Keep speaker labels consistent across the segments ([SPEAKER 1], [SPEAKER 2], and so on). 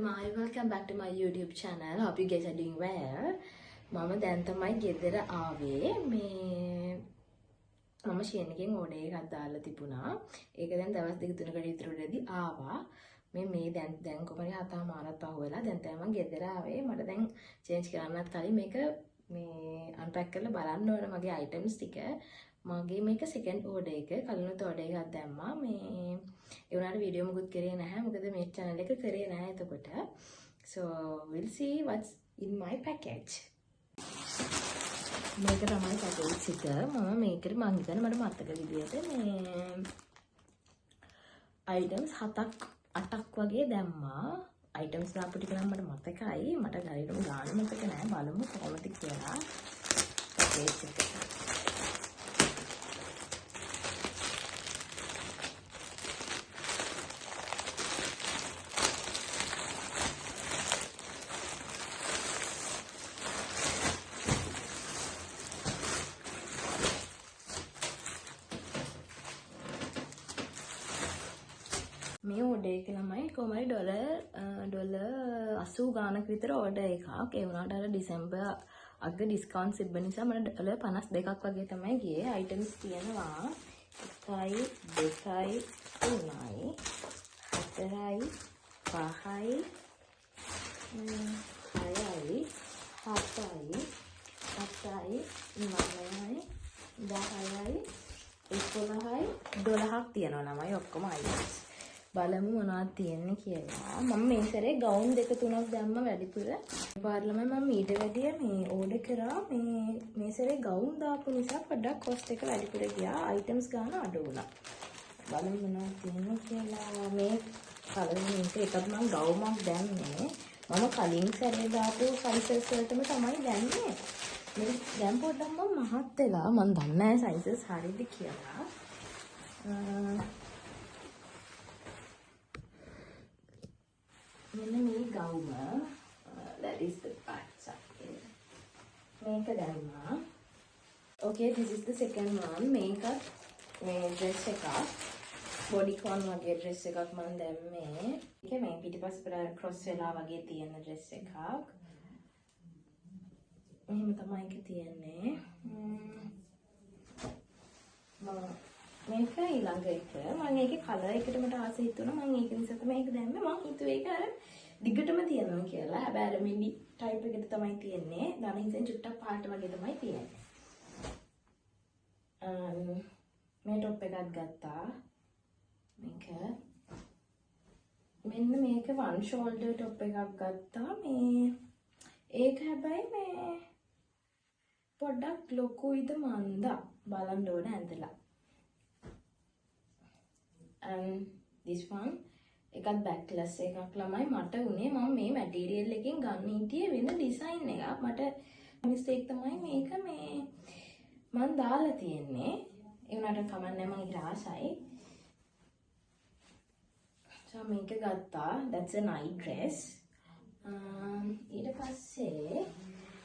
[SPEAKER 1] my welcome back to my YouTube channel. Hope you guys are doing well. මම දැන් තමයි ගෙදර ආවේ. මම ෂේන් එකෙන් ඕඩර් එකක් දාලා තිබුණා. ඒක දැන් දවස් දෙක තුනකට විතරදී ආවා. මේ දැන් කොහමද හතමාරක් පහුවෙලා දැන් තමයි මම ගෙදර ආවේ. මට දැන් චේන්ජ් කරන්නත් කලින් මේක අන්පැක් කරලා බලන්න ඕන මගේ අයිටම්ස් ටික. මගේ මේක සෙකන්ඩ් ඕඩර් එක. කලිනුත් ඕඩර් එකක් දැම්මා. ඒ වුණාට වීඩියෝ මොකුත් කරේ නැහැ. මොකද මේ channel එක කරේ නැහැ එතකොට. So we'll see what's in my package. මේක තමයි package එක. මම මේකට මං හිතන්නේ මට මතක විදියට මේ items 7ක් 8ක් වගේ දැම්මා. items දාපු ටික නම් මට මතකයි. මට ගානට ගාන මතක නැහැ. බලමු කොහොමද කියලා. package එක. මේ ඕඩර් එක ළමයි කොහමයි ඩොලර් 80 ගානක් විතර ඕඩර් එකක්. ඒ වුණාට අර ඩිසැම්බර් අග ඩිස්කවුන්ට් තිබ්බ නිසා මට ඩොලර් 52ක් වගේ තමයි ගියේ. අයිටම්ස් තියෙනවා 1යි 2යි 3යි 4යි 5යි 6යි 7යි 8යි 9යි 10යි 11යි 12ක් තියෙනවා ළමයි ඔක්කොම අයිටම්ස්. බලමු මොනවද තියෙන්නේ කියලා. මම මේ සැරේ ගවුන් දෙක තුනක් දැම්ම වැඩිපුර. පාර්ලිමේ මම ඊට වැඩිය මේ ඕඩර් කරා මේ සැරේ ගවුන් දාපු නිසා පොඩ්ඩක් කොස්ට් එක වැඩිපුර ගියා. අයිටම්ස් ගන්න අඩු වුණා. බලමු මොනවද තියෙන්නේ කියලා. මේ කලින් එකක් මම ගවුමක් දැම්මේ. මම කලින් සැරේ දාපු සයිසස් වලටම තමයි දැම්මේ. මේ දැන් පොඩ්ඩක් මම මහත් වෙලා මම දන්නේ නැහැ සයිසස් හරියද කියලා. මෙන්න මේ ගවුම that is the back side. මේක දැම්මා. Okay, this is the second one. මේක මේ dress එකක් bodycon වගේ dress එකක් මම දැම්මේ. ඒක මේ පිටිපස්ස cross වෙලා වගේ තියෙන dress එකක්. මෙහෙම තමයි ඒක තියෙන්නේ. මේක ඊළඟ එක. මම ඒකේ කලර් එකට මට ආස හිතුණා. මම ඒක නිසා තමයි ඒක දැම්මේ. මම හිතුවේ ඒක අර දිගටම තියෙනවා කියලා. හැබැයි අර මිඩි ටයිප් එකකට තමයි තියෙන්නේ. ධන හිතෙන් චුට්ටක් පාට වගේ තමයි තියෙන්නේ. මේ টොප් එකක් ගත්තා. මෙන්න මේක වන් ෂෝල්ඩර් টොප් එකක් ගත්තා. ඒක හැබැයි මේ පොඩ්ඩක් ලොකුයිද මන්දා බලන්න ඕන ඇඳලා. And this one එකත් backless එකක් ළමයි මට උනේ මම මේ මැටීරියල් එකෙන් ගන්න හිටියේ වෙන ඩිසයින් එකක්. මට මිස්ටේක් තමයි මේක මම දාලා තියෙන්නේ. ඒ වුණාට කමන්නේ මම ඊට ආසයි. So මේක ගත්තා. That's a night dress. ඊට පස්සේ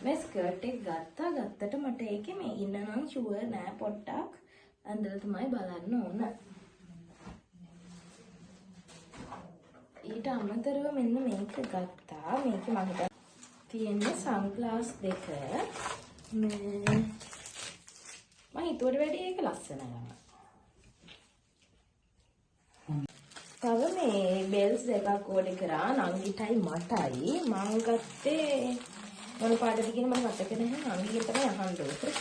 [SPEAKER 1] මේ ස්කර්ට් එක ගත්තට මට ඒකේ මේ ඉන්න නම් ෂුවර් නෑ පොට්ටක් ඇඳලා තමයි බලන්න ඕන. ඊට අමතරව මෙන්න මේක ගත්තා. මේක මට තියෙන්නේ සන්ග්ලාස් දෙක. මම හිතුවට වැඩිය ඒක ලස්සනයි. තව මේ බෙල්ස් දෙකක් ඕඩර් කරා. නංගිටයි මටයි. මම ගත්තේ මොන පාටද කියන මට මතක නැහැ. නංගිට තමයි අහන්න ඕනේ.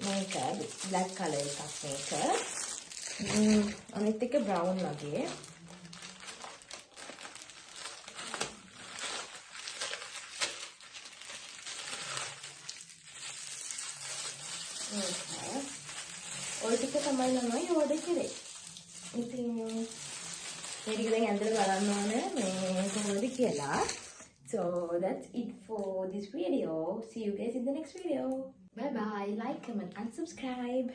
[SPEAKER 1] මේක black color එකක් මේක. අනිත් එක brown වගේ. ඔය ටික තමයි ළමයි ඕඩර් කරේ. ඉතින් මේ ටික දැන් ඇඳලා බලන්න ඕනේ මේ කොහොමද කියලා. So that's it for this video. See you guys in the next video. Bye bye. Like, comment and subscribe.